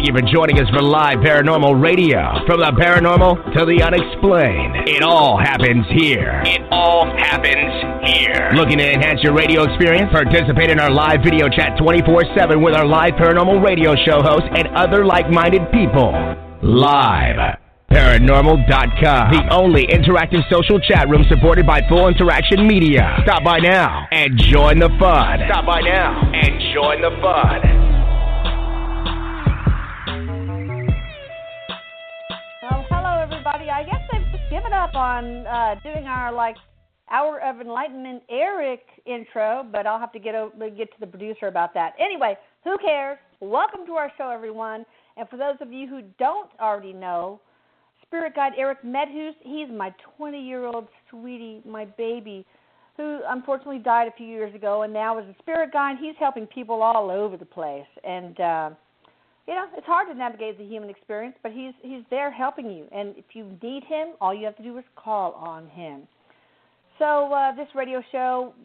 Thank you for joining us for live paranormal radio. From the paranormal to the unexplained, it all happens here. It all happens here. Looking to enhance your radio experience? Participate in our live video chat 24/7 with our live paranormal radio show hosts and other like-minded people. Live. Paranormal.com, the only interactive social chat room supported by Full Interaction Media. Stop by now and join the fun. Stop by now and join the fun. Well, hello, everybody. I guess I've just given up on doing our, Hour of Enlightenment Erik intro, but I'll have to get to the producer about that. Anyway, who cares? Welcome to our show, everyone. And for those of you who don't already know, Spirit Guide Erik Medhus, he's my 20-year-old sweetie, my baby, who unfortunately died a few years ago, and now as a spirit guide, he's helping people all over the place. And, it's hard to navigate the human experience, but he's there helping you. And if you need him, all you have to do is call on him. So this radio show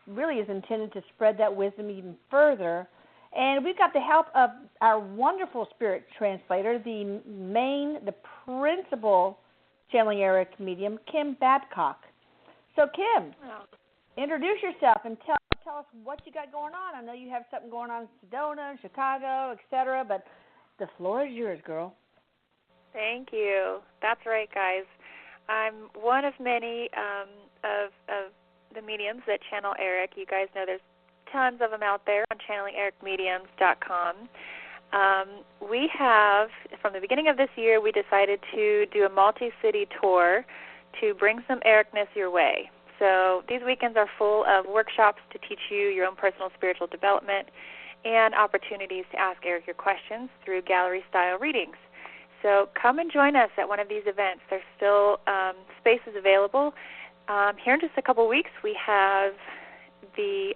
really is intended to spread that wisdom even further. And we've got the help of our wonderful spirit translator, the principal channeling Erik medium, Kim Babcock. So, Kim, introduce yourself and tell us what you got going on. I know you have something going on in Sedona, Chicago, etc., but the floor is yours, girl. Thank you. That's right, guys. I'm one of many of the mediums that channel Erik. You guys know there's tons of them out there on channelingericmediums.com. We have, from the beginning of this year, we decided to do a multi-city tour to bring some Erikness your way. So these weekends are full of workshops to teach you your own personal spiritual development and opportunities to ask Erik your questions through gallery-style readings. So come and join us at one of these events. There's still spaces available. Here in just a couple weeks, we have the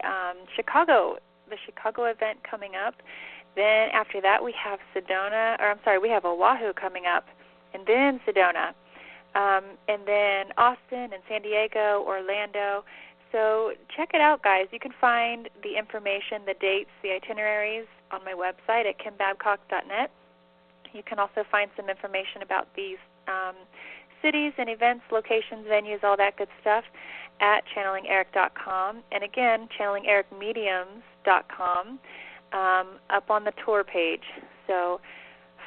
Chicago event coming up. Then after that, we have we have Oahu coming up, and then Sedona, and then Austin and San Diego, Orlando. So check it out, guys. You can find the information, the dates, the itineraries on my website at kimbabcock.net. You can also find some information about these cities and events, locations, venues, all that good stuff at channelingerik.com. And again, channelingericmediums.com up on the tour page. So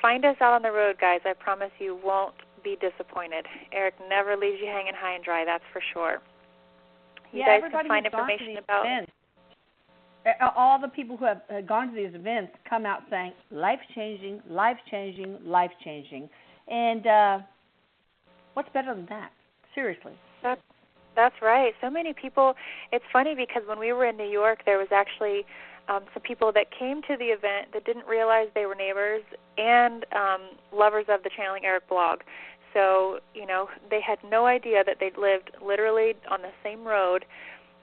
find us out on the road, guys. I promise you won't be disappointed. Erik never leaves you hanging high and dry, that's for sure. You guys can find information about events. All the people who have gone to these events come out saying, life-changing, life-changing, life-changing. And what's better than that? Seriously. That's right. So many people. It's funny because when we were in New York, there was actually some people that came to the event that didn't realize they were neighbors and lovers of the Channeling Erik blog. So, they had no idea that they'd lived literally on the same road,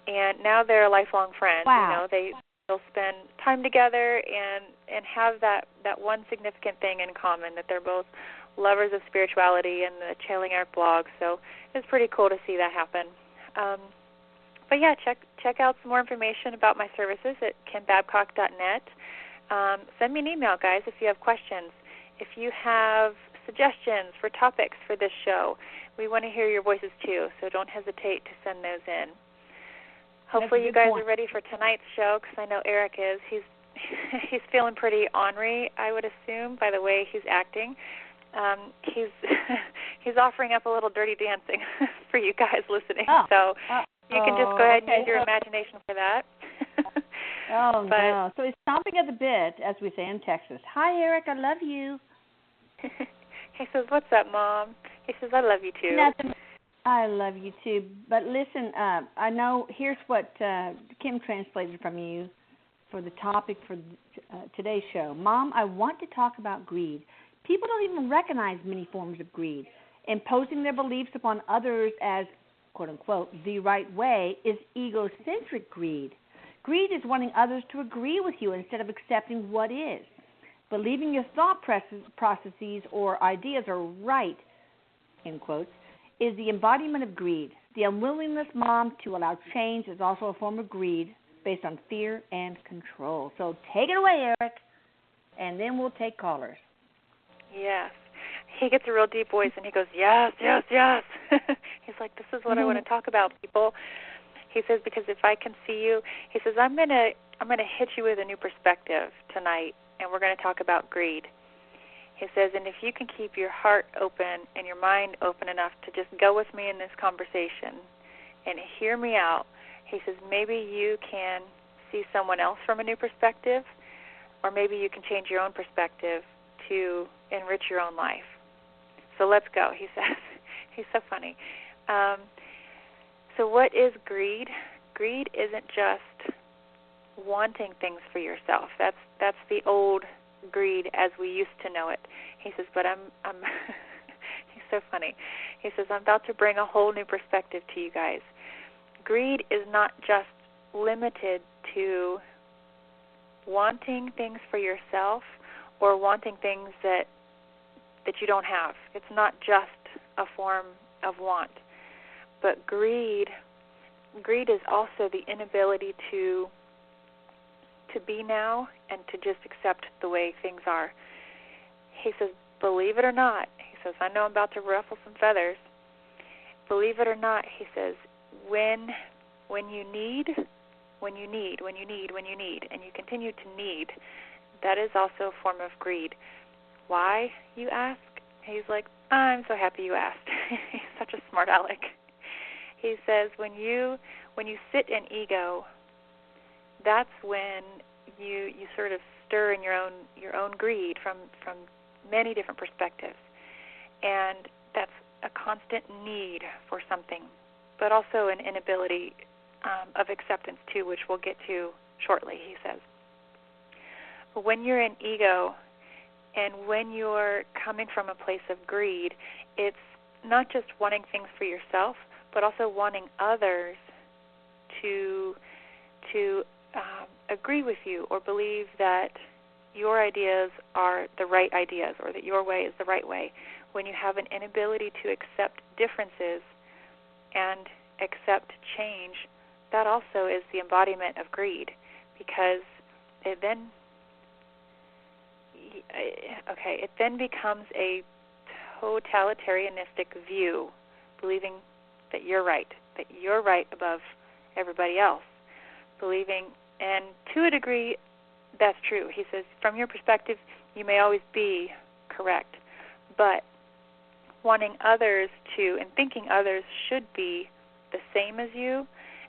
and now they're lifelong friends. Wow. They'll spend time together and have that one significant thing in common, that they're both lovers of spirituality and the Channeling Erik blog. So it's pretty cool to see that happen. But yeah, check out some more information about my services at kimbabcock.net. Send me an email, guys, if you have questions. If you have suggestions for topics for this show, we want to hear your voices too, so don't hesitate to send those in. Hopefully you guys are ready for tonight's show, because I know Erik is. He's feeling pretty ornery, I would assume, by the way he's acting. He's offering up a little dirty dancing for you guys listening. So you can just go ahead and use your imagination for that. No. So he's stomping at the bit, as we say in Texas. Hi, Erik, I love you. He says, what's up, Mom? He says, I love you too. Nothing. I love you too. But listen, I know, here's what Kim translated from you for the topic for today's show. Mom, I want to talk about greed. People don't even recognize many forms of greed. Imposing their beliefs upon others as, quote-unquote, the right way is egocentric greed. Greed is wanting others to agree with you instead of accepting what is. Believing your thought processes or ideas are right, in quotes, is the embodiment of greed. The unwillingness, Mom, to allow change is also a form of greed based on fear and control. So take it away, Erik, and then we'll take callers. Yes. He gets a real deep voice, and he goes, yes, yes, yes. He's like, this is what I want to talk about, people. He says, because if I can see you, he says, I'm gonna hit you with a new perspective tonight, and we're going to talk about greed. He says, and if you can keep your heart open and your mind open enough to just go with me in this conversation and hear me out, he says, maybe you can see someone else from a new perspective, or maybe you can change your own perspective to enrich your own life. So let's go, he says. He's so funny. So what is greed? Greed isn't just wanting things for yourself. That's the old greed as we used to know it. He says, but I'm he's so funny. He says, I'm about to bring a whole new perspective to you guys. Greed is not just limited to wanting things for yourself or wanting things that you don't have. It's not just a form of want. But greed is also the inability to be now and to just accept the way things are. He says, believe it or not, he says, I know I'm about to ruffle some feathers. Believe it or not, he says, when you need, and you continue to need, that is also a form of greed. Why, you ask? He's like, I'm so happy you asked. He's such a smart aleck. He says, when you sit in ego, that's when you sort of stir in your own greed from many different perspectives. And that's a constant need for something, but also an inability of acceptance too, which we'll get to shortly, he says. But when you're in ego and when you're coming from a place of greed, it's not just wanting things for yourself, but also wanting others to agree with you or believe that your ideas are the right ideas or that your way is the right way. When you have an inability to accept differences and accept change, that also is the embodiment of greed, because it then becomes a totalitarianistic view, believing that you're right above everybody else, believing, and to a degree, that's true. He says, from your perspective, you may always be correct, but wanting others to, and thinking others should be the same as you,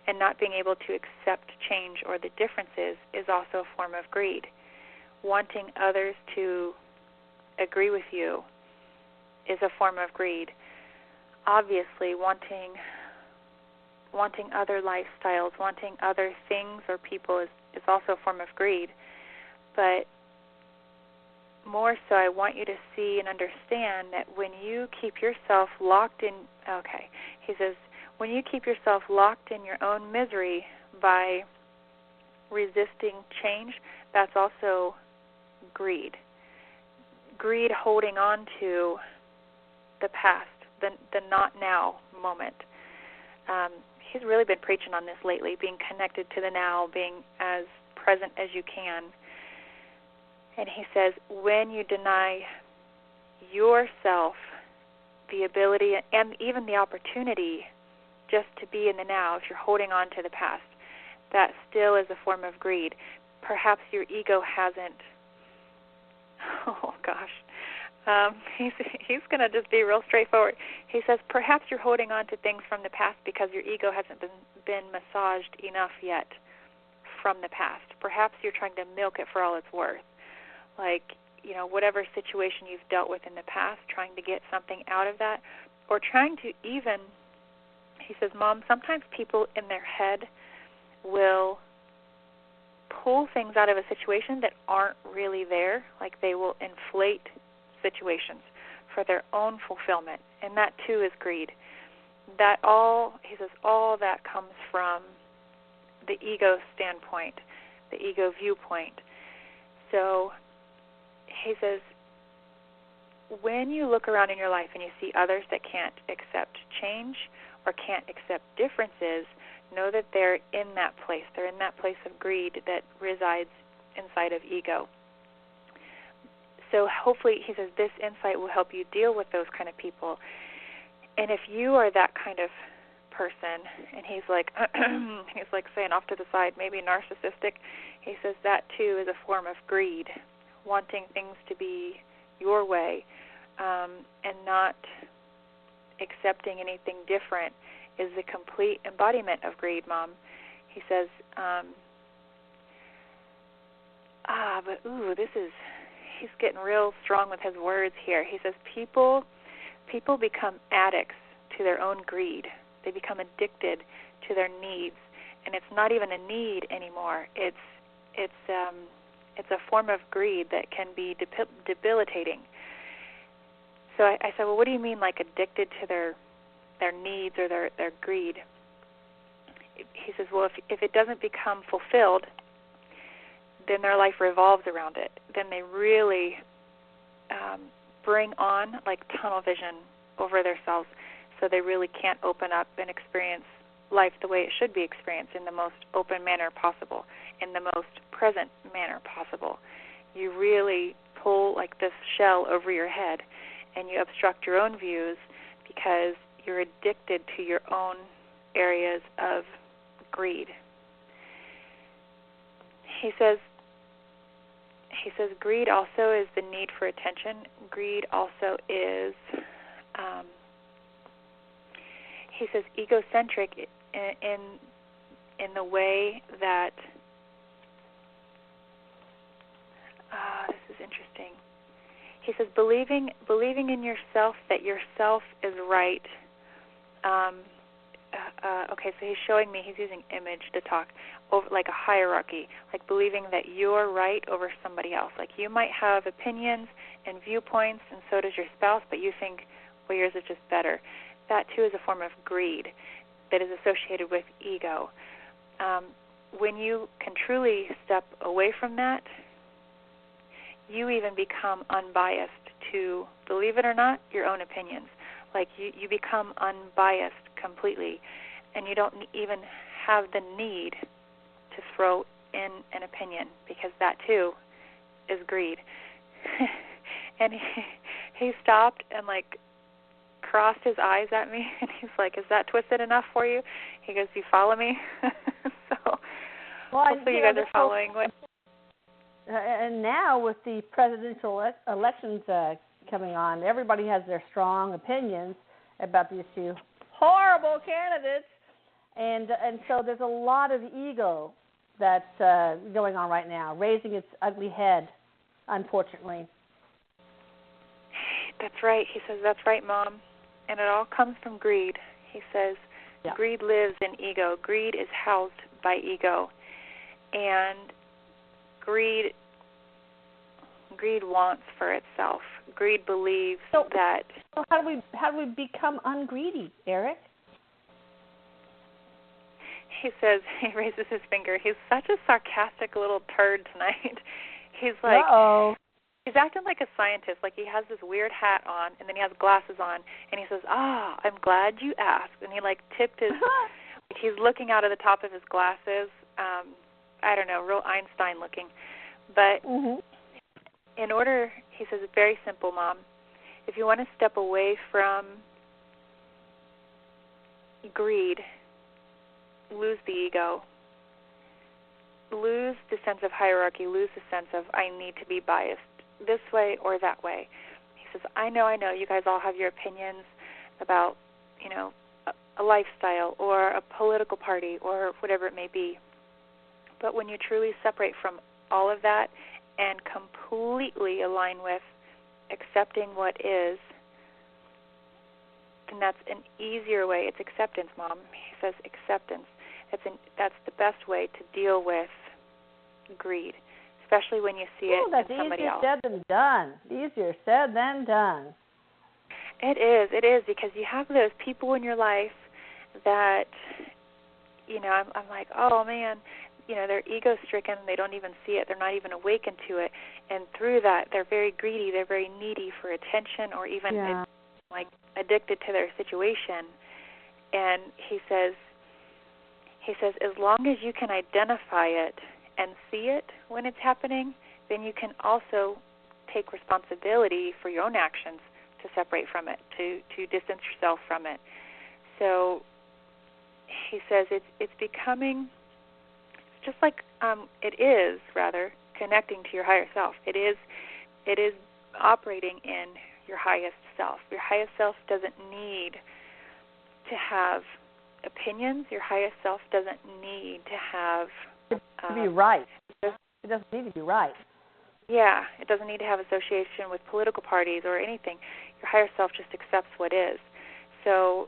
and not being able to accept change or the differences is also a form of greed. Wanting others to agree with you is a form of greed. Obviously, wanting other lifestyles, wanting other things or people is also a form of greed. But more so, I want you to see and understand that when you keep yourself locked in, he says, when you keep yourself locked in your own misery by resisting change, that's also greed. Greed holding on to the past, the not now moment. He's really been preaching on this lately, being connected to the now, being as present as you can. And he says, when you deny yourself the ability and even the opportunity just to be in the now, if you're holding on to the past, that still is a form of greed. Perhaps your ego hasn't, he's going to just be real straightforward. He says, perhaps you're holding on to things from the past because your ego hasn't been massaged enough yet from the past. Perhaps you're trying to milk it for all it's worth. Like, whatever situation you've dealt with in the past, trying to get something out of that, or trying to even, he says, Mom, sometimes people in their head will pull things out of a situation that aren't really there, like they will inflate situations for their own fulfillment, and that too is greed. That all, he says, all that comes from the ego standpoint, the ego viewpoint. So he says, when you look around in your life and you see others that can't accept change or can't accept differences, know that they're in that place. They're in that place of greed that resides inside of ego. so hopefully, he says, this insight will help you deal with those kind of people. And if you are that kind of person, and he's like saying off to the side, maybe narcissistic, he says that too is a form of greed, wanting things to be your way, and not accepting anything different is the complete embodiment of greed, Mom. He says, he's getting real strong with his words here. He says people become addicts to their own greed. They become addicted to their needs, and it's not even a need anymore. It's a form of greed that can be debilitating. So I said, well, what do you mean, like addicted to their needs or their greed? He says, well, if it doesn't become fulfilled, then their life revolves around it. Then they really bring on like tunnel vision over themselves, so they really can't open up and experience life the way it should be experienced, in the most open manner possible, in the most present manner possible. You really pull like this shell over your head, and you obstruct your own views because you're addicted to your own areas of greed. He says greed also is the need for attention. Greed also is, he says, egocentric in the way that, this is interesting. He says believing in yourself, that yourself is right. Okay, so he's showing me, he's using image to talk over like a hierarchy, like believing that you're right over somebody else. Like you might have opinions and viewpoints, and so does your spouse, but you think, well, yours is just better. That too is a form of greed that is associated with ego. When you can truly step away from that, you even become unbiased to, believe it or not, your own opinions. Like you become unbiased completely, and you don't even have the need to throw in an opinion, because that too is greed. And he stopped and like crossed his eyes at me, and he's like, is that twisted enough for you? He goes, do you follow me? So hopefully you guys are following. And now with the presidential elections coming on, everybody has their strong opinions about the issue. Horrible candidates, and so there's a lot of ego that's going on right now, raising its ugly head, unfortunately. That's right. He says, that's right, Mom. And it all comes from greed. He says, Greed lives in ego. Greed is housed by ego. And greed wants for itself. Greed believes that. So how do we become ungreedy, Erik? He says, he raises his finger. He's such a sarcastic little turd tonight. He's like, he's acting like a scientist. Like he has this weird hat on, and then he has glasses on, and he says, I'm glad you asked. And he like tipped his, like he's looking out of the top of his glasses. I don't know, real Einstein looking. But in order, he says, it's very simple, Mom. If you want to step away from greed, lose the ego, lose the sense of hierarchy, lose the sense of I need to be biased this way or that way. He says, I know, you guys all have your opinions about, a lifestyle or a political party or whatever it may be. But when you truly separate from all of that and completely align with accepting what is, then that's an easier way. It's acceptance, Mom. He says acceptance. That's the best way to deal with greed, especially when you see it in somebody else. That's easier said than done. Easier said than done. It is, because you have those people in your life that, I'm like, oh, man, they're ego-stricken. They don't even see it. They're not even awakened to it. And through that, they're very greedy. They're very needy for attention, or even addicted to their situation. And he says, as long as you can identify it and see it when it's happening, then you can also take responsibility for your own actions to separate from it, to distance yourself from it. So he says it's becoming, just like it is, rather, connecting to your higher self. It is operating in your highest self. Your highest self doesn't need to have opinions. Your highest self doesn't need to have... to be right. It doesn't need to be right. Yeah, it doesn't need to have association with political parties or anything. Your higher self just accepts what is. So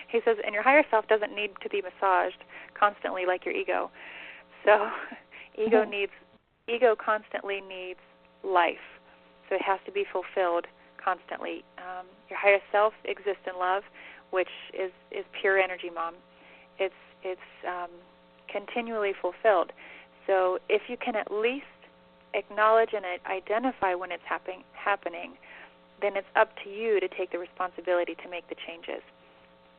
he says, and your higher self doesn't need to be massaged constantly like your ego. So ego constantly needs life. So it has to be fulfilled constantly. Your higher self exists in love, which is pure energy, Mom. It's continually fulfilled. So if you can at least acknowledge and identify when it's happening, then it's up to you to take the responsibility to make the changes.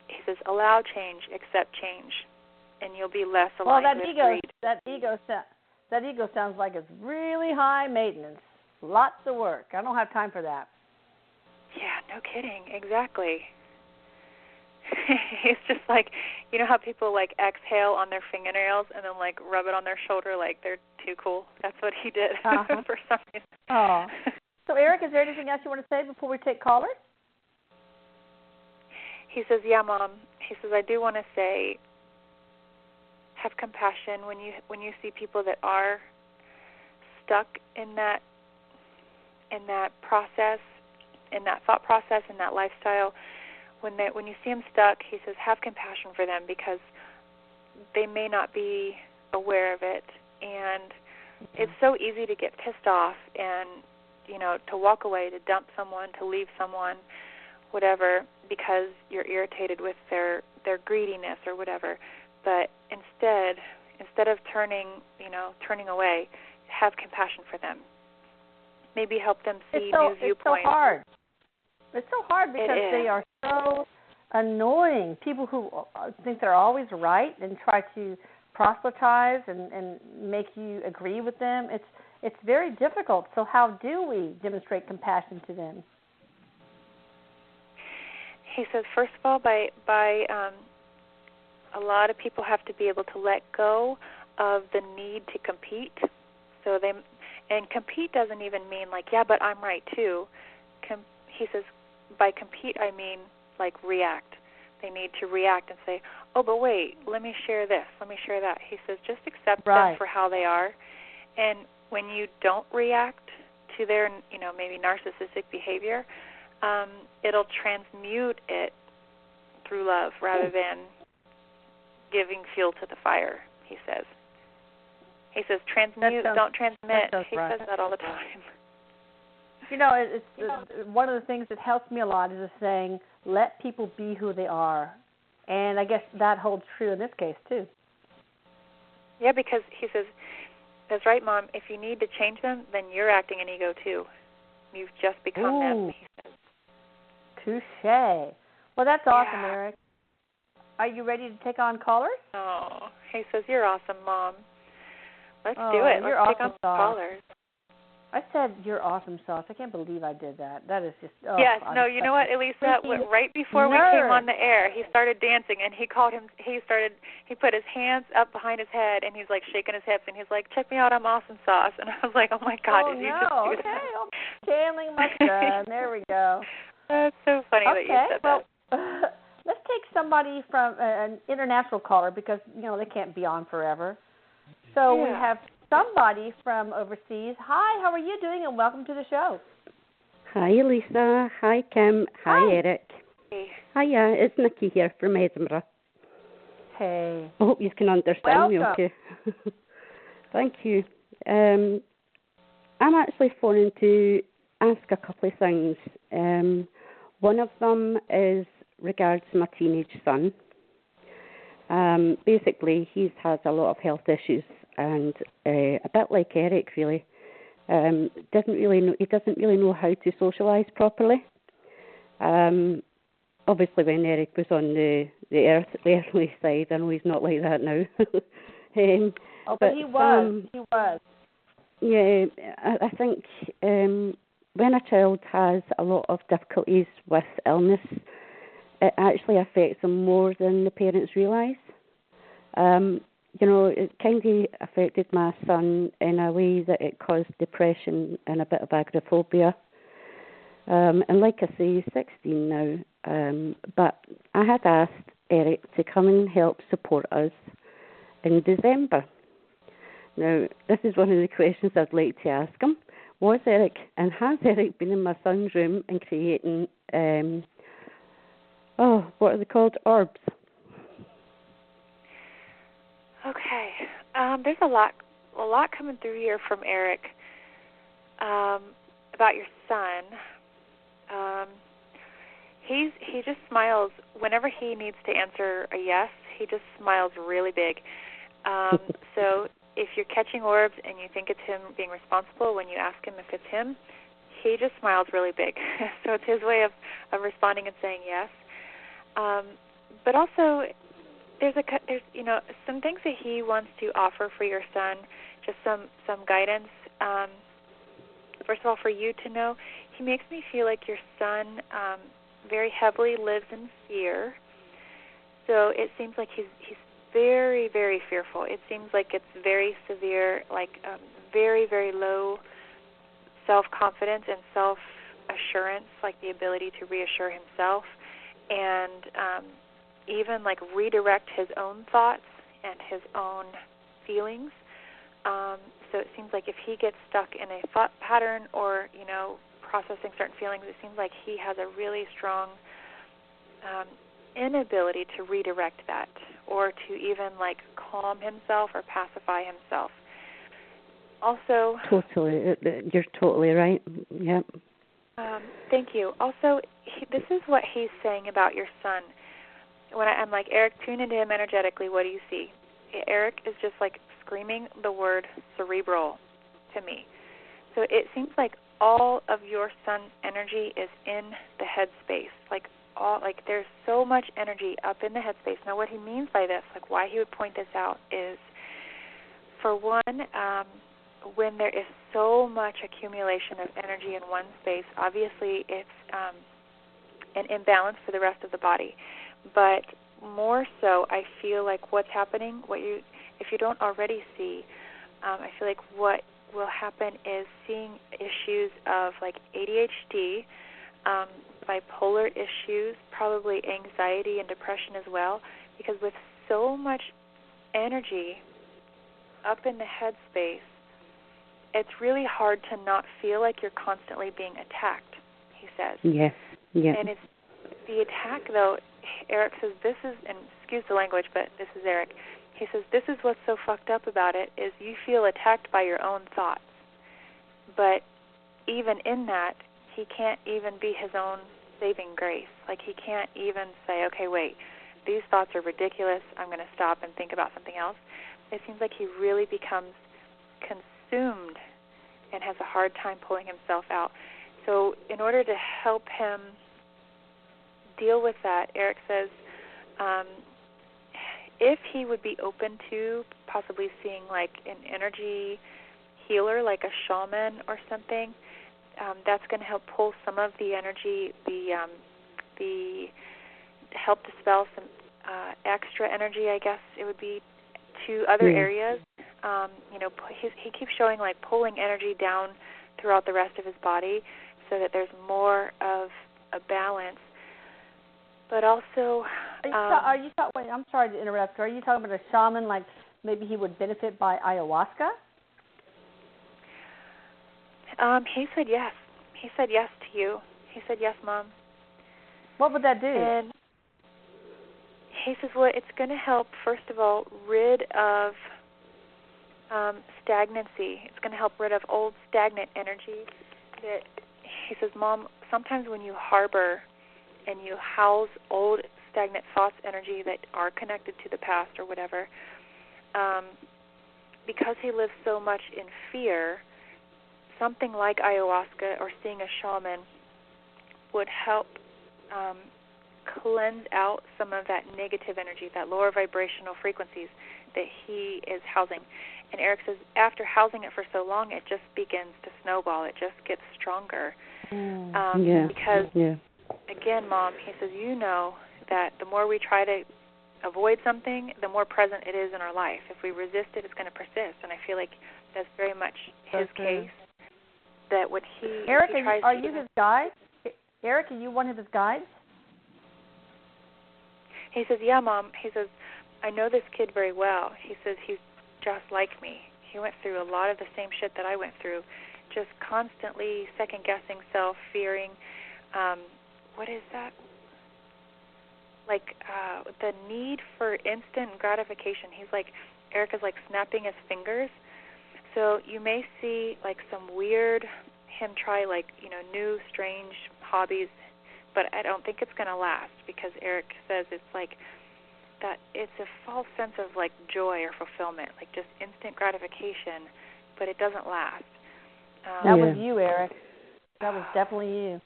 He says, allow change, accept change, and you'll be less aligned with greed. That ego sounds like it's really high maintenance, lots of work. I don't have time for that. Yeah, no kidding, exactly. It's just like, you know how people like exhale on their fingernails and then like rub it on their shoulder like they're too cool? That's what he did for some reason. Oh. So Erik, is there anything else you want to say before we take callers? He says, yeah, Mom. He says, I do want to say, have compassion when you see people that are stuck in that process, in that thought process, in that lifestyle. When you see them stuck, he says, have compassion for them because they may not be aware of it. And it's so easy to get pissed off and, to walk away, to dump someone, to leave someone, whatever, because you're irritated with their greediness or whatever. But instead of turning away, have compassion for them. Maybe help them see new viewpoints. It's so hard. It's so hard because they are so annoying. People who think they're always right and try to proselytize and make you agree with them. It's very difficult. So how do we demonstrate compassion to them? He says, first of all, by a lot of people have to be able to let go of the need to compete. And compete doesn't even mean like, yeah, but I'm right too. He says, by compete, I mean like react. They need to react and say, oh, but wait, let me share this, let me share that. He says, just accept them for how they are. And when you don't react to their, maybe narcissistic behavior, it'll transmute it through love rather than giving fuel to the fire, he says. He says, transmute, don't transmit. He says that all the time. It's one of the things that helps me a lot is just saying, let people be who they are. And I guess that holds true in this case, too. Yeah, because he says, that's right, Mom, if you need to change them, then you're acting in ego, too. You've just become them, he says. Touché. Well, that's awesome, Erik. Are you ready to take on callers? Oh, he says, you're awesome, Mom. Let's do it. Let's take on callers. I said you're awesome sauce. I can't believe I did that. That is just yes. No, you know what, Elisa? Right before we came on the air, he started dancing and he put his hands up behind his head and he's like shaking his hips and he's like, check me out, I'm awesome sauce. And I was like, oh my God, did you just do that? I'm channeling my son. There we go. That's so funny that you said that. Let's take somebody from an international caller because they can't be on forever. So we have somebody from overseas. Hi, how are you doing? And welcome to the show. Hi, Lisa. Hi, Kim. Hi, Erik. Hey. Hiya, it's Nikki here from Edinburgh. Hey. I hope you can understand me okay. Thank you. I'm actually phoning to ask a couple of things. One of them is regards my teenage son. Basically, he's has a lot of health issues, and a bit like Erik, really, he doesn't really know how to socialise properly. Obviously, when Erik was on the earthly side, I know he's not like that now. But he was. Yeah, I think when a child has a lot of difficulties with illness, it actually affects them more than the parents realise. It kind of affected my son in a way that it caused depression and a bit of agoraphobia. And like I say, he's 16 now. But I had asked Erik to come and help support us in December. Now, this is one of the questions I'd like to ask him. Has Erik been in my son's room and creating, what are they called? Orbs. Okay. There's a lot coming through here from Erik about your son. He just smiles whenever he needs to answer a yes. He just smiles really big. So if you're catching orbs and you think it's him being responsible when you ask him if it's him, he just smiles really big. So it's his way of responding and saying yes. But also, there's some things that he wants to offer for your son, just some guidance. First of all, for you to know, he makes me feel like your son very heavily lives in fear. So it seems like he's very, very fearful. It seems like it's very severe, like very, very low self-confidence and self-assurance, like the ability to reassure himself and even like redirect his own thoughts and his own feelings. So it seems like if he gets stuck in a thought pattern or, processing certain feelings, it seems like he has a really strong inability to redirect that or to even like calm himself or pacify himself. Also, totally, you're totally right. Yep. Thank you. Also, this is what he's saying about your son. When I'm like, Erik, tune into him energetically. What do you see? Erik is just like screaming the word cerebral to me. So it seems like all of your son's energy is in the headspace. Like there's so much energy up in the headspace. Now, what he means by this, like why he would point this out, is for one, when there is so much accumulation of energy in one space, obviously it's an imbalance for the rest of the body. But more so, I feel like what's happening, if you don't already see, I feel like what will happen is seeing issues of like ADHD, bipolar issues, probably anxiety and depression as well, because with so much energy up in the headspace, it's really hard to not feel like you're constantly being attacked, he says. Yes, yes. And it's the attack, though. Erik says this is, and excuse the language, but this is Erik. He says this is what's so fucked up about it, is you feel attacked by your own thoughts. But even in that, he can't even be his own saving grace. Like he can't even say, okay, wait, these thoughts are ridiculous. I'm going to stop and think about something else. It seems like he really becomes consumed and has a hard time pulling himself out. So in order to help him deal with that, Erik says if he would be open to possibly seeing like an energy healer, like a shaman or something, that's going to help pull some of the energy, the help dispel some extra energy, I guess it would be, to other areas. He keeps showing like pulling energy down throughout the rest of his body so that there's more of a balance. But also, are you wait, I'm sorry to interrupt. Are you talking about a shaman, like maybe he would benefit by ayahuasca? He said yes. He said yes to you. He said yes, Mom. What would that do? And he says, well, it's going to help, first of all, rid of stagnancy. It's going to help rid of old stagnant energy. That he says, Mom, sometimes when you harbor and you house old stagnant thoughts, energy that are connected to the past or whatever, because he lives so much in fear, something like ayahuasca or seeing a shaman would help cleanse out some of that negative energy, that lower vibrational frequencies that he is housing. And Erik says after housing it for so long, it just begins to snowball. It just gets stronger. Because, again, Mom, he says, you know that the more we try to avoid something, the more present it is in our life. If we resist it, it's going to persist. And I feel like that's very much his case. That when Erik, tries are you his guide? Erik, are you one of his guides? He says, yeah, Mom. He says, I know this kid very well. He says he's just like me. He went through a lot of the same shit that I went through, just constantly second-guessing self, fearing. What is that? Like the need for instant gratification. He's like, Erik is like snapping his fingers. So you may see like some weird, him try like, new, strange hobbies, but I don't think it's going to last because Erik says it's like that it's a false sense of like joy or fulfillment, like just instant gratification, but it doesn't last. That was you, Erik. That was definitely you.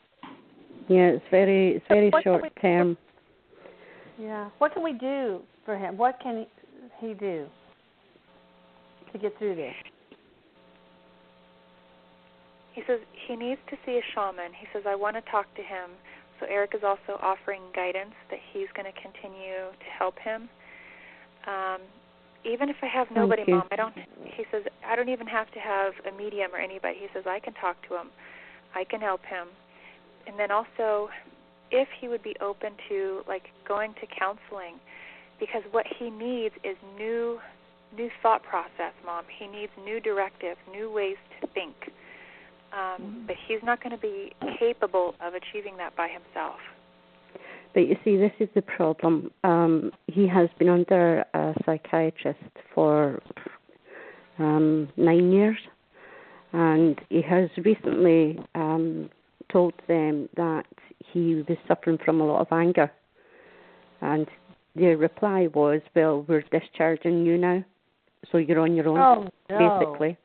Yeah, it's very short term. Yeah. What can we do for him? What can he do to get through this? He says he needs to see a shaman. He says, I want to talk to him. So Erik is also offering guidance that he's going to continue to help him. Even if I have nobody, Mom, he says, I don't even have to have a medium or anybody. He says, I can talk to him. I can help him. And then also, if he would be open to, like, going to counseling, because what he needs is new thought process, Mom. He needs new directives, new ways to think. But he's not going to be capable of achieving that by himself. But you see, this is the problem. He has been under a psychiatrist for 9 years, and he has recently told them that he was suffering from a lot of anger. And their reply was, well, we're discharging you now, so you're on your own, basically.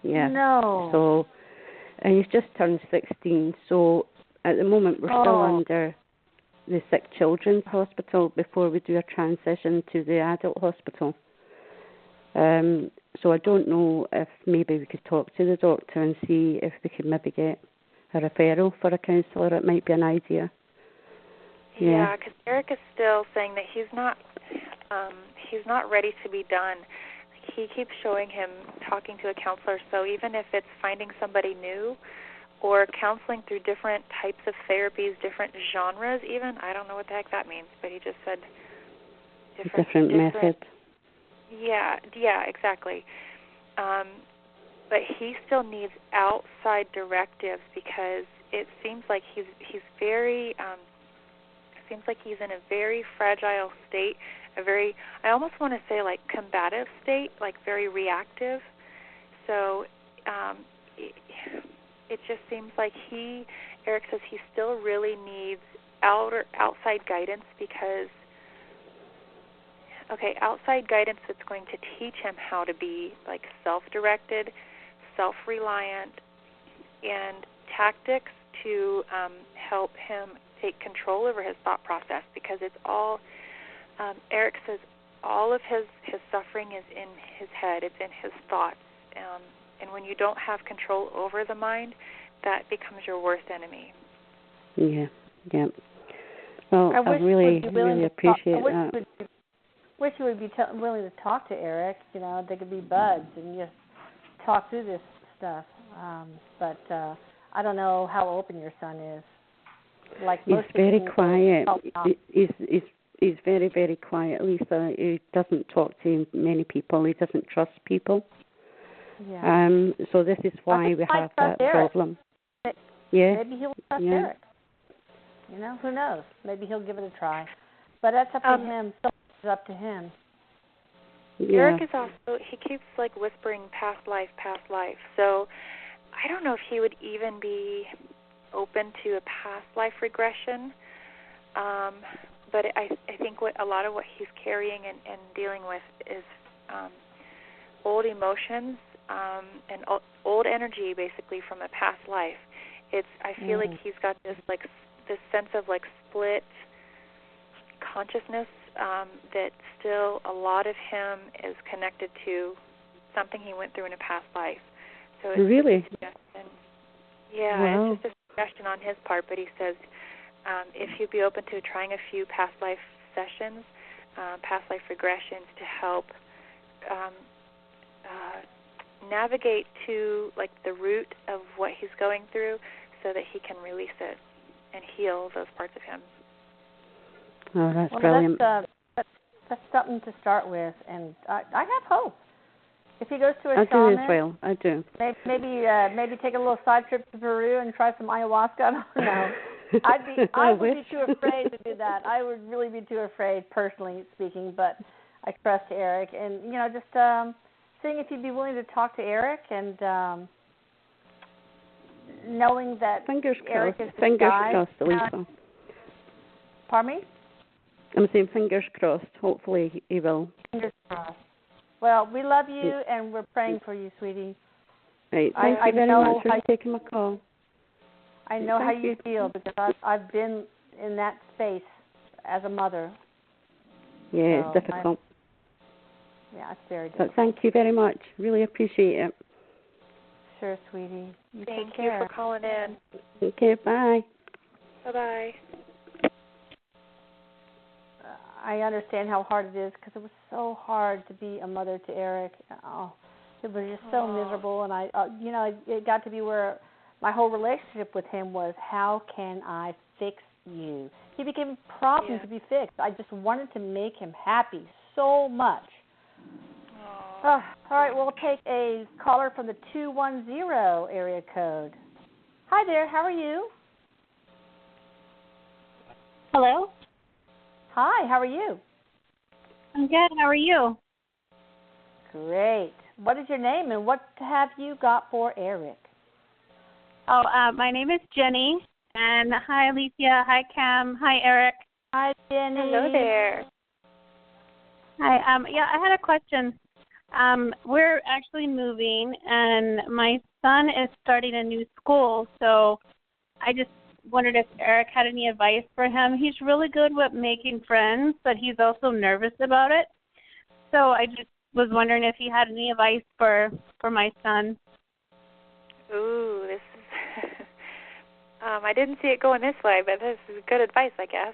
Yeah. No. So, and he's just turned 16, so at the moment we're still under the sick children's hospital before we do a transition to the adult hospital. So I don't know if maybe we could talk to the doctor and see if we could maybe get a referral for a counsellor. It might be an idea. Yeah, because Erik is still saying that he's not ready to be done. He keeps showing him talking to a counselor, so even if it's finding somebody new or counseling through different types of therapies, different genres even, I don't know what the heck that means, but he just said different methods. Yeah, exactly. But he still needs outside directives because it seems like he's very seems like he's in a very fragile state, I almost want to say like combative state, like very reactive. So it just seems like Erik says he still really needs outside guidance because, outside guidance that's going to teach him how to be like self-directed, self-reliant, and tactics to help him take control over his thought process because it's all, Erik says, all of his suffering is in his head, it's in his thoughts. And when you don't have control over the mind, that becomes your worst enemy. Yeah. Well, I really appreciate that. Wish you would be willing to talk to Erik. They could be buds and just talk through this stuff. But I don't know how open your son is. Like most he's very quiet. He's very, very quiet, Lisa. He doesn't talk to many people. He doesn't trust people. Yeah. So this is why we have that problem. Yeah. Maybe he'll trust Erik. Who knows? Maybe he'll give it a try. But that's up to him. So it's up to him. Yeah. Erik is also, he keeps like whispering past life. So I don't know if he would even be open to a past life regression. But I think a lot of what he's carrying and dealing with is old emotions and old energy, basically from a past life. I feel like he's got this sense of like split consciousness that still a lot of him is connected to something he went through in a past life. So it's really? Yeah, it's just a suggestion on his part, but he says if you'd be open to trying a few past life sessions, past life regressions to help navigate to like the root of what he's going through so that he can release it and heal those parts of him. Oh, that's brilliant. That's something to start with, and I have hope. If he goes to a shaman, do as well. I do. Maybe take a little side trip to Peru and try some ayahuasca. I don't know. I would be too afraid to do that. I would really be too afraid, personally speaking. But I trust Erik, and just seeing if you'd be willing to talk to Erik, and knowing that Erik is the guy. Fingers crossed, Lisa. Pardon me? I'm saying fingers crossed. Hopefully he will. Fingers crossed. Well, we love you, and we're praying for you, sweetie. Right. Thank you very much for taking my call. I know how you feel because I've been in that space as a mother. Yeah, it's difficult. It's very difficult. But thank you very much. Really appreciate it. Sure, sweetie. Thank you for calling in. Okay, bye. Bye-bye. I understand how hard it is because it was so hard to be a mother to Erik. Oh, it was just so miserable, and it got to be where my whole relationship with him was, how can I fix you? He became a problem to be fixed. I just wanted to make him happy so much. All right, we'll take a caller from the 210 area code. Hi there, how are you? Hello? Hi, how are you? I'm good. How are you? Great. What is your name and what have you got for Erik? Oh, my name is Jenny. And hi, Alicia. Hi, Cam. Hi, Erik. Hi, Jenny. Hello there. Hi. I had a question. We're actually moving, and my son is starting a new school, so I just wondered if Erik had any advice for him. He's really good with making friends, but he's also nervous about it. So I just was wondering if he had any advice for my son. Ooh, this is I didn't see it going this way, but this is good advice, I guess.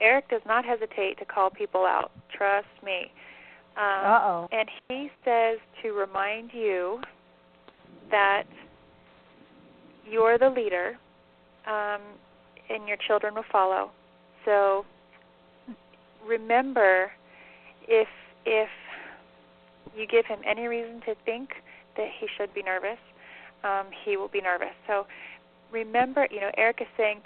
Erik does not hesitate to call people out. Trust me. And he says to remind you that you're the leader, and your children will follow. So remember, if you give him any reason to think that he should be nervous, he will be nervous. So remember, Erik is saying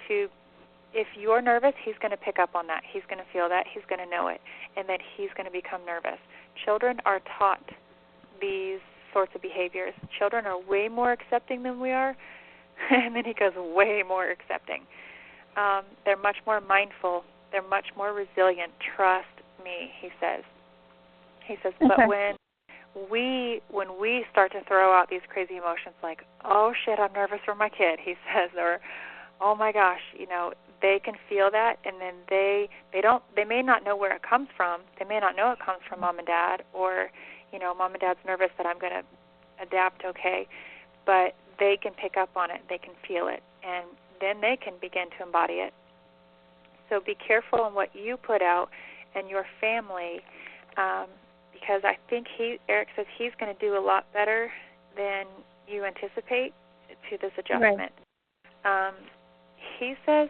if you're nervous, he's going to pick up on that. He's going to feel that. He's going to know it, and that he's going to become nervous. Children are taught these sorts of behaviors. Children are way more accepting than we are. And then he goes way more accepting. They're much more mindful. They're much more resilient. Trust me, he says. He says, but when we start to throw out these crazy emotions like, oh shit, I'm nervous for my kid, he says, or oh my gosh, they can feel that, and then they may not know where it comes from. They may not know it comes from mom and dad, or mom and dad's nervous that I'm going to adapt, okay, but they can pick up on it, they can feel it, and then they can begin to embody it. So be careful on what you put out and your family, because I think Erik says he's going to do a lot better than you anticipate to this adjustment. Right. He says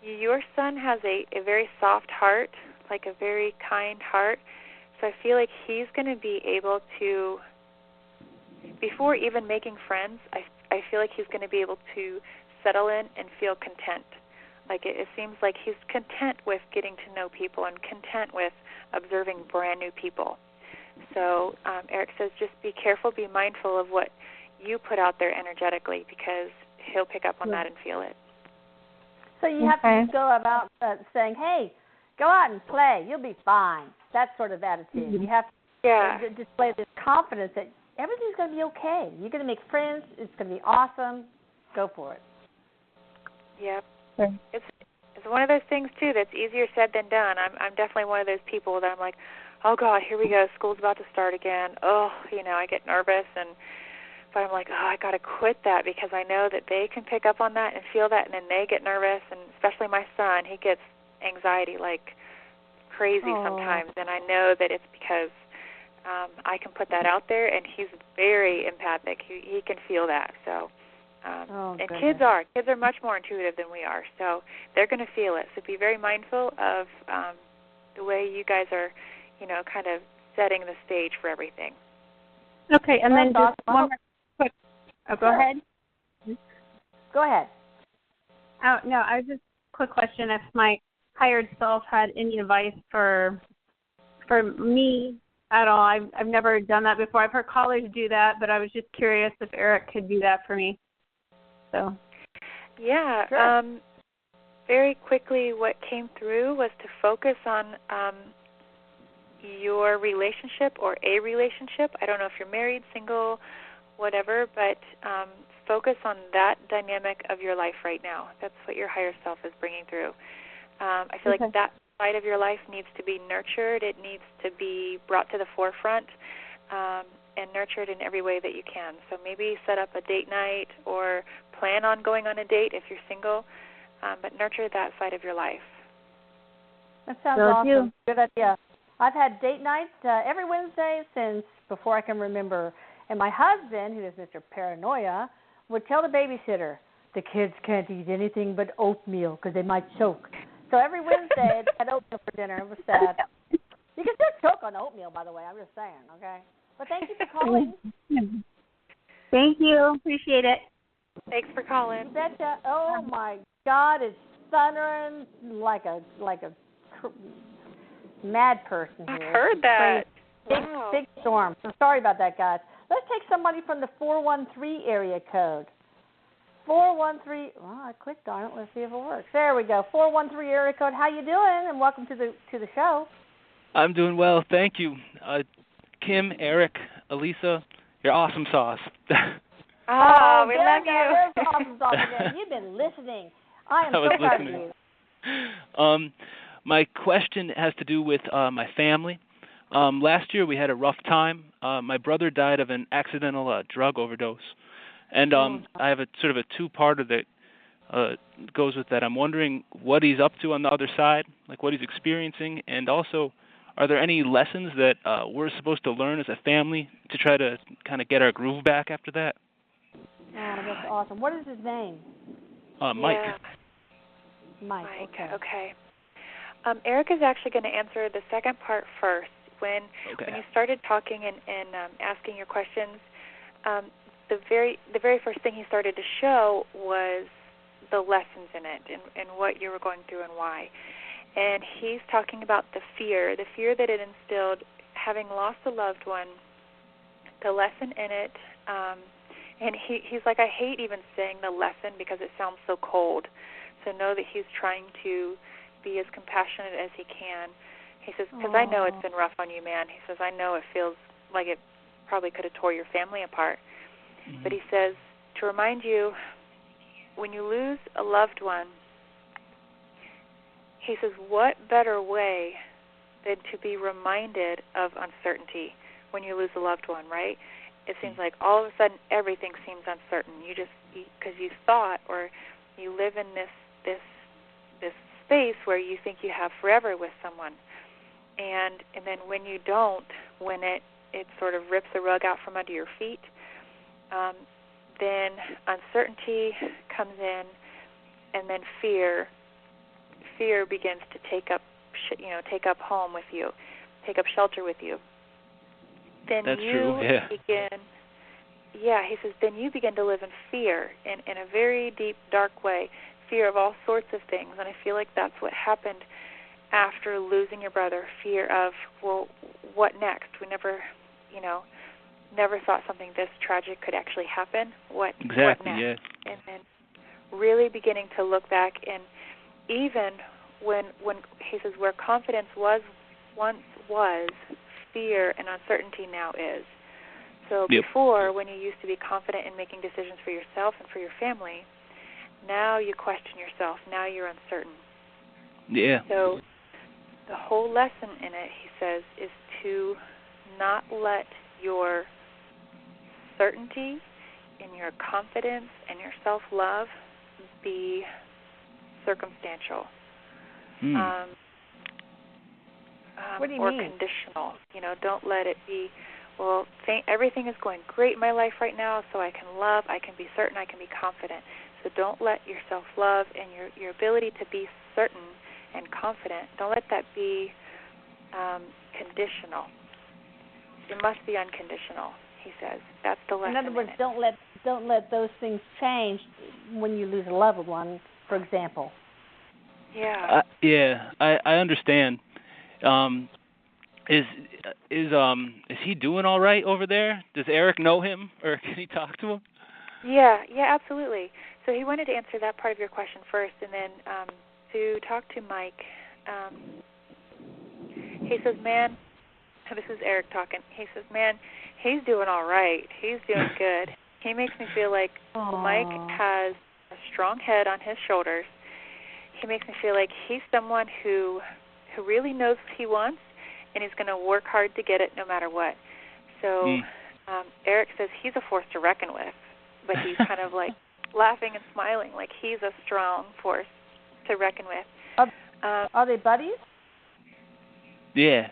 your son has a very soft heart, like a very kind heart, so I feel like he's going to be able to, before even making friends, I feel like he's going to be able to settle in and feel content. Like it seems like he's content with getting to know people and content with observing brand new people. So Erik says just be careful, be mindful of what you put out there energetically, because he'll pick up on that and feel it. So you have to go about saying, hey, go out and play, you'll be fine. That sort of attitude. You have to display this confidence that everything's going to be okay. You're going to make friends. It's going to be awesome. Go for it. Yep. Sure. It's one of those things, too, that's easier said than done. I'm definitely one of those people that I'm like, oh, God, here we go. School's about to start again. Oh, I get nervous. But I'm like, I got to quit that because I know that they can pick up on that and feel that, and then they get nervous. And especially my son, he gets anxiety like crazy sometimes. And I know that it's because I can put that out there, and he's very empathic. He can feel that. So, and kids are much more intuitive than we are. So they're going to feel it. So be very mindful of the way you guys are, kind of setting the stage for everything. Okay, and then just one more quick. Oh, go ahead. Go ahead. Oh, no, I was just quick question. If my higher self had any advice for me at all, I've never done that before. I've heard callers do that, but I was just curious if Erik could do that for me. So. Yeah. Sure. Very quickly, what came through was to focus on your relationship or a relationship. I don't know if you're married, single, whatever, but focus on that dynamic of your life right now. That's what your higher self is bringing through. I feel like that side of your life needs to be nurtured. It needs to be brought to the forefront and nurtured in every way that you can. So maybe set up a date night or plan on going on a date if you're single, but nurture that side of your life. That sounds awesome. Good idea. I've had date nights every Wednesday since before I can remember. And my husband, who is Mr. Paranoia, would tell the babysitter, the kids can't eat anything but oatmeal because they might choke. So every Wednesday, I had oatmeal for dinner. It was sad. You can still choke on oatmeal, by the way. I'm just saying, okay? But thank you for calling. Thank you. Appreciate it. Thanks for calling. You betcha. Oh, my God, it's thundering like a mad person here. I heard that. Big storm. So sorry about that, guys. Let's take somebody from the 413 area code. 413. Well, I clicked on it. Let's see if it works. There we go. 413 area code. How you doing? And welcome to the show. I'm doing well, thank you. Kim, Erik, Elisa, you're awesome sauce. We love you. There's awesome sauce again. You've been listening. I am so proud of you. My question has to do with my family. Last year we had a rough time. My brother died of an accidental drug overdose. And I have a sort of a two-parter that goes with that. I'm wondering what he's up to on the other side, like what he's experiencing, and also are there any lessons that we're supposed to learn as a family to try to kind of get our groove back after that? Oh, that's awesome. What is his name? Mike. Yeah. Mike, okay. Erik is actually going to answer the second part first. When you started talking and asking your questions, the very first thing he started to show was the lessons in it and what you were going through and why. And he's talking about the fear that it instilled, having lost a loved one, the lesson in it. And he's like, I hate even saying the lesson because it sounds so cold. So know that he's trying to be as compassionate as he can. He says, because I know it's been rough on you, man. He says, I know it feels like it probably could have tore your family apart. Mm-hmm. But he says, to remind you, when you lose a loved one, he says, what better way than to be reminded of uncertainty when you lose a loved one, right? It seems like all of a sudden everything seems uncertain. Because you thought, or you live in this space where you think you have forever with someone. And then when you don't, when it sort of rips the rug out from under your feet, then uncertainty comes in, and then fear begins to take up home with you, take up shelter with you. Then That's you true. Yeah. begin. Yeah, he says, then you begin to live in fear in a very deep, dark way, fear of all sorts of things. And I feel like that's what happened after losing your brother, fear of, well, what next? We never thought something this tragic could actually happen. What next? Yeah. And then really beginning to look back, and even when he says where confidence once was, fear and uncertainty now is. So before, when you used to be confident in making decisions for yourself and for your family, now you question yourself. Now you're uncertain. Yeah. So the whole lesson in it, he says, is to not let your certainty and your confidence and your self-love be circumstantial. What do you or mean? conditional. Don't let it be, well, everything is going great in my life right now, so I can love, I can be certain, I can be confident. So don't let your self-love and your ability to be certain and confident, don't let that be conditional. It must be unconditional, he says. That's the lesson. In other words, don't let those things change when you lose a loved one, for example. Yeah. I understand. Is he doing all right over there? Does Erik know him, or can he talk to him? Yeah, absolutely. So he wanted to answer that part of your question first, and then to talk to Mike. He says, man, this is Erik talking. He says, man, he's doing all right. He's doing good. He makes me feel like Mike has a strong head on his shoulders. He makes me feel like he's someone who really knows what he wants, and he's going to work hard to get it no matter what. So Erik says he's a force to reckon with, but he's kind of like laughing and smiling, like he's a strong force to reckon with. Are they buddies? Yeah.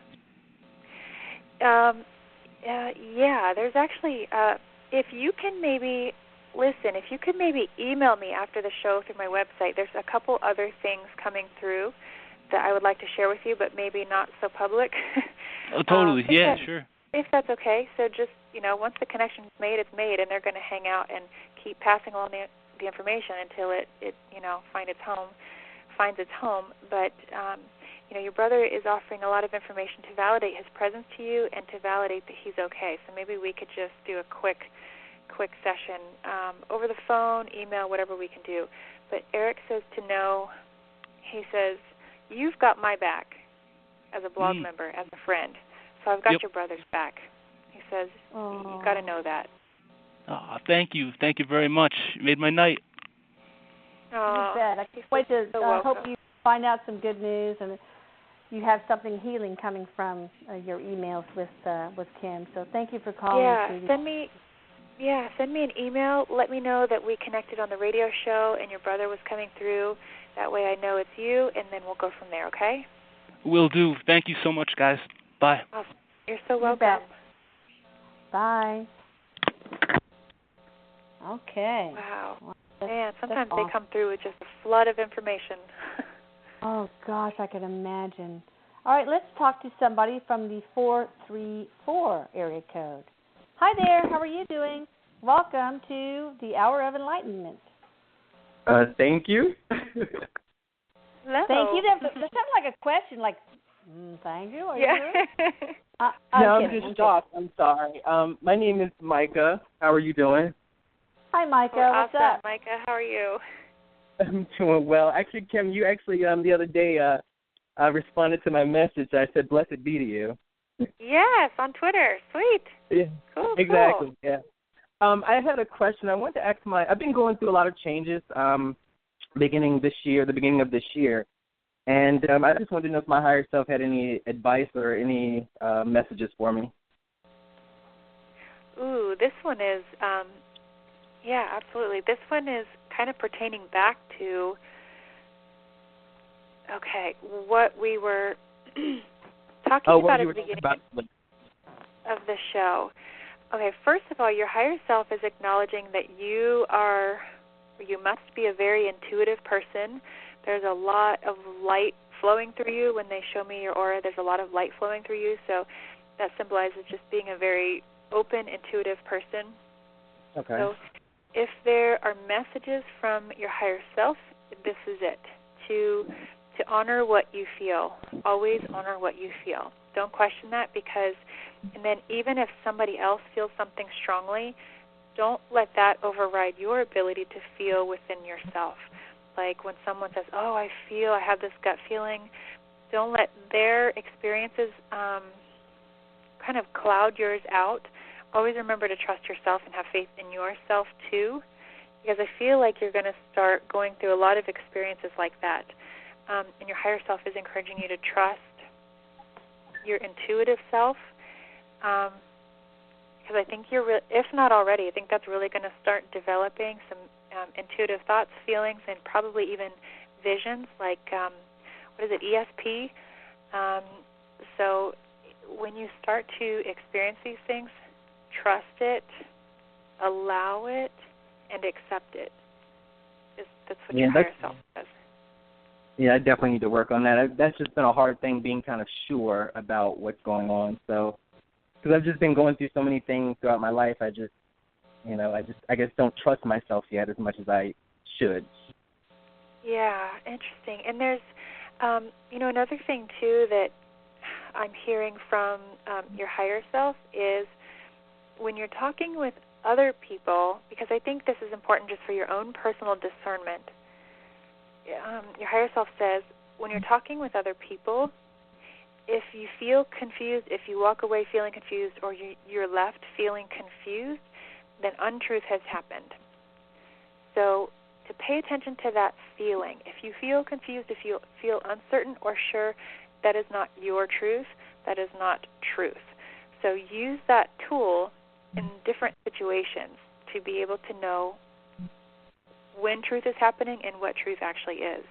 There's actually, if you can maybe, listen, if you could maybe email me after the show through my website, there's a couple other things coming through that I would like to share with you, but maybe not so public. Oh, totally. Sure. If that's okay. So just, once the connection's made, it's made, and they're going to hang out and keep passing along the information until it finds its home. But, your brother is offering a lot of information to validate his presence to you and to validate that he's okay. So maybe we could just do a quick session over the phone, email, whatever we can do. But Erik says to know, he says, you've got my back as a blog member, as a friend. So I've got your brother's back. He says, you've got to know that. Oh, thank you. Thank you very much. You made my night. Oh, you bet. I can't wait to hope you find out some good news and you have something healing coming from your emails with Kim. So thank you for calling. Send me an email. Let me know that we connected on the radio show and your brother was coming through. That way I know it's you, and then we'll go from there, okay? Will do. Thank you so much, guys. Bye. Awesome. You're so welcome. Bye. Okay. Wow. Well, man, sometimes they come through with just a flood of information. Oh, gosh, I can imagine. All right, let's talk to somebody from the 434 area code. Hi there. How are you doing? Welcome to the Hour of Enlightenment. Thank you. Hello. Thank you. That sounds like a question, like, thank you. Are you good? I'm just shocked. I'm sorry. My name is Micah. How are you doing? Hi, Micah. What's awesome, up? Micah, how are you? I'm doing well. Actually, Kim, you actually the other day responded to my message. I said, "Blessed be to you." Yes, on Twitter. Sweet. Yeah. Cool. Exactly. Cool. Yeah. I had a question. I wanted to ask I've been going through a lot of changes beginning of this year, and I just wanted to know if my higher self had any advice or any messages for me. Ooh, this one is, absolutely. This one is kind of pertaining back to, what we were talking about at the beginning of the show. Okay, first of all, your higher self is acknowledging that you must be a very intuitive person. There's a lot of light flowing through you. When they show me your aura, there's a lot of light flowing through you, so that symbolizes just being a very open, intuitive person. Okay. So if there are messages from your higher self, this is it. To honor what you feel. Always honor what you feel. Don't question that, and then even if somebody else feels something strongly, don't let that override your ability to feel within yourself. Like when someone says, I have this gut feeling, don't let their experiences kind of cloud yours out. Always remember to trust yourself and have faith in yourself too, because I feel like you're going to start going through a lot of experiences like that. and your higher self is encouraging you to trust your intuitive self, because I think if not already, I think that's really going to start developing some intuitive thoughts, feelings, and probably even visions, like, ESP? So when you start to experience these things, trust it, allow it, and accept it. That's what your higher self does. Yeah, I definitely need to work on that. That's just been a hard thing, being kind of sure about what's going on. So, because I've just been going through so many things throughout my life, I guess don't trust myself yet as much as I should. Yeah, interesting. And there's, another thing too that I'm hearing from your higher self is when you're talking with other people, because I think this is important just for your own personal discernment. Your higher self says when you're talking with other people, if you feel confused, if you walk away feeling confused, or you're left feeling confused, then untruth has happened. So to pay attention to that feeling. If you feel confused, if you feel uncertain or sure, that is not your truth. That is not truth. So use that tool in different situations to be able to know when truth is happening and what truth actually is.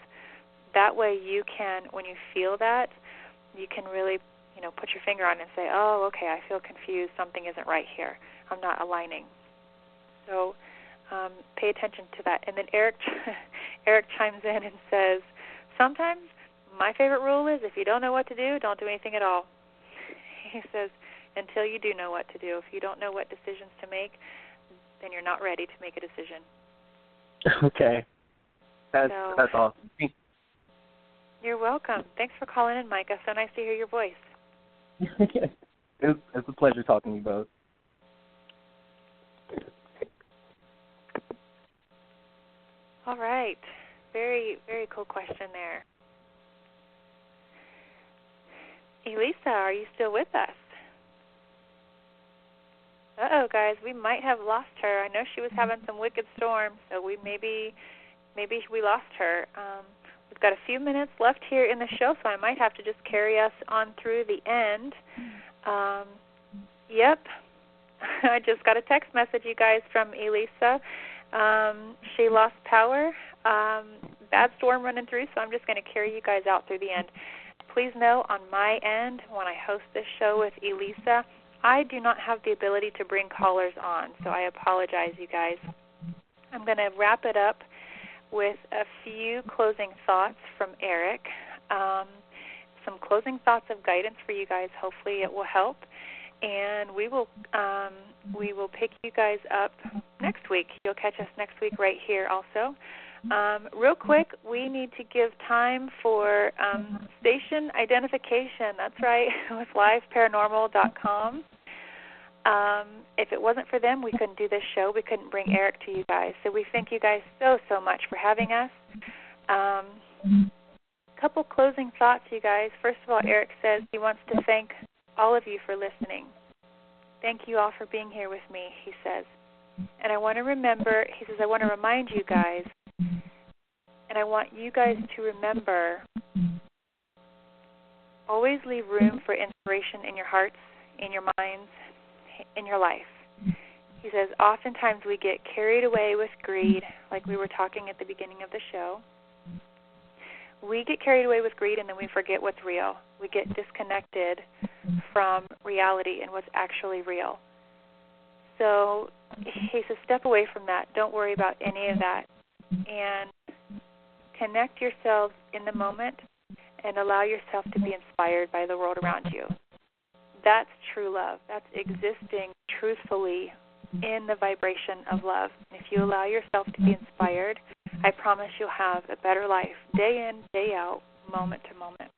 That way you can, when you feel that, you can really, put your finger on it and say, oh, okay, I feel confused. Something isn't right here. I'm not aligning. So pay attention to that. And then Erik chimes in and says, sometimes my favorite rule is if you don't know what to do, don't do anything at all. He says, until you do know what to do. If you don't know what decisions to make, then you're not ready to make a decision. Okay. That's awesome. You're welcome. Thanks for calling in, Micah. So nice to hear your voice. It's a pleasure talking to you both. All right. Very, very cool question there. Elisa, are you still with us? Uh-oh, guys, we might have lost her. I know she was having some wicked storms, so maybe we lost her. We've got a few minutes left here in the show, so I might have to just carry us on through the end. Yep. I just got a text message, you guys, from Elisa. She lost power. Bad storm running through, so I'm just going to carry you guys out through the end. Please know, on my end, when I host this show with Elisa, I do not have the ability to bring callers on, so I apologize, you guys. I'm going to wrap it up with a few closing thoughts from Erik. Some closing thoughts of guidance for you guys. Hopefully it will help. And we will pick you guys up next week. You'll catch us next week right here also. Real quick, we need to give time for station identification. That's right, with liveparanormal.com. If it wasn't for them, we couldn't do this show. We couldn't bring Erik to you guys. So we thank you guys so much for having us. Couple closing thoughts, you guys. First of all, Erik says he wants to thank all of you for listening. Thank you all for being here with me, he says. And I want to I want to remind you guys, and I want you guys to remember, always leave room for inspiration in your hearts, in your minds, in your life. He says, oftentimes we get carried away with greed, like we were talking at the beginning of the show. We get carried away with greed and then we forget what's real. We get disconnected from reality and what's actually real. So he says, step away from that. Don't worry about any of that. And connect yourselves in the moment and allow yourself to be inspired by the world around you. That's true love. That's existing truthfully in the vibration of love. And if you allow yourself to be inspired, I promise you'll have a better life, day in, day out, moment to moment.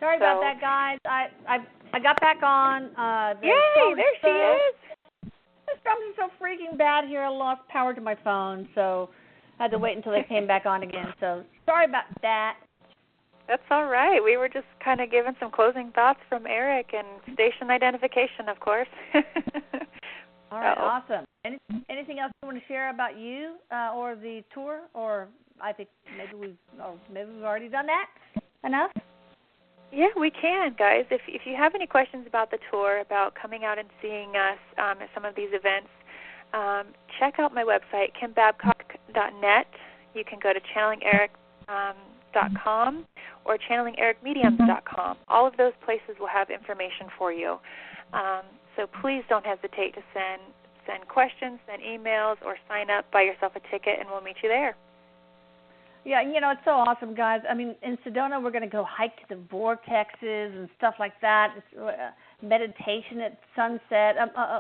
Sorry about that, guys. I got back on. Yay, there she is. The storms are so freaking bad here. I lost power to my phone, so I had to wait until they came back on again. So sorry about that. That's all right. We were just kind of giving some closing thoughts from Erik and station identification, of course. All right, awesome. Anything else you want to share about you or the tour or I think maybe we've already done that enough. Yeah, we can, guys. If you have any questions about the tour, about coming out and seeing us at some of these events, check out my website, kimbabcock.net. You can go to channelingerik.com or channelingericmediums.com. All of those places will have information for you. So please don't hesitate to send questions, send emails, or sign up, buy yourself a ticket, and we'll meet you there. Yeah, it's so awesome, guys. I mean, in Sedona, we're going to go hike to the vortexes and stuff like that. It's, meditation at sunset,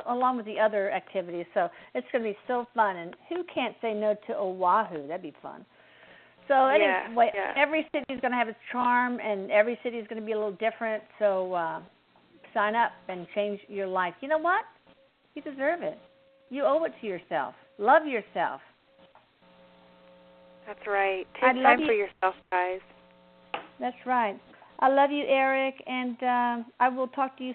along with the other activities. So it's going to be so fun. And who can't say no to Oahu? That'd be fun. So anyway, every city is going to have its charm, and every city is going to be a little different. So sign up and change your life. You know what? You deserve it. You owe it to yourself. Love yourself. That's right. Take time for yourself, guys. That's right. I love you, Erik, and I will talk to you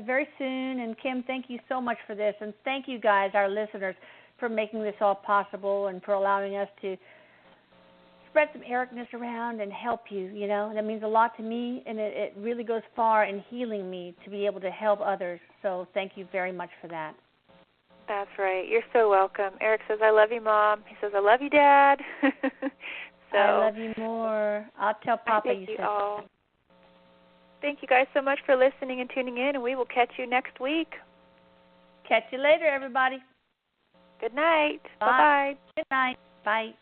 very soon. And Kim, thank you so much for this, and thank you guys, our listeners, for making this all possible and for allowing us to spread some Erikness around and help you. That means a lot to me, and it really goes far in healing me to be able to help others. So thank you very much for that. That's right. You're so welcome. Erik says, I love you, Mom. He says, I love you, Dad. So I love you more. I'll tell Papa you said all. Thank you guys so much for listening and tuning in, and we will catch you next week. Catch you later, everybody. Good night. Bye. Bye-bye. Good night. Bye.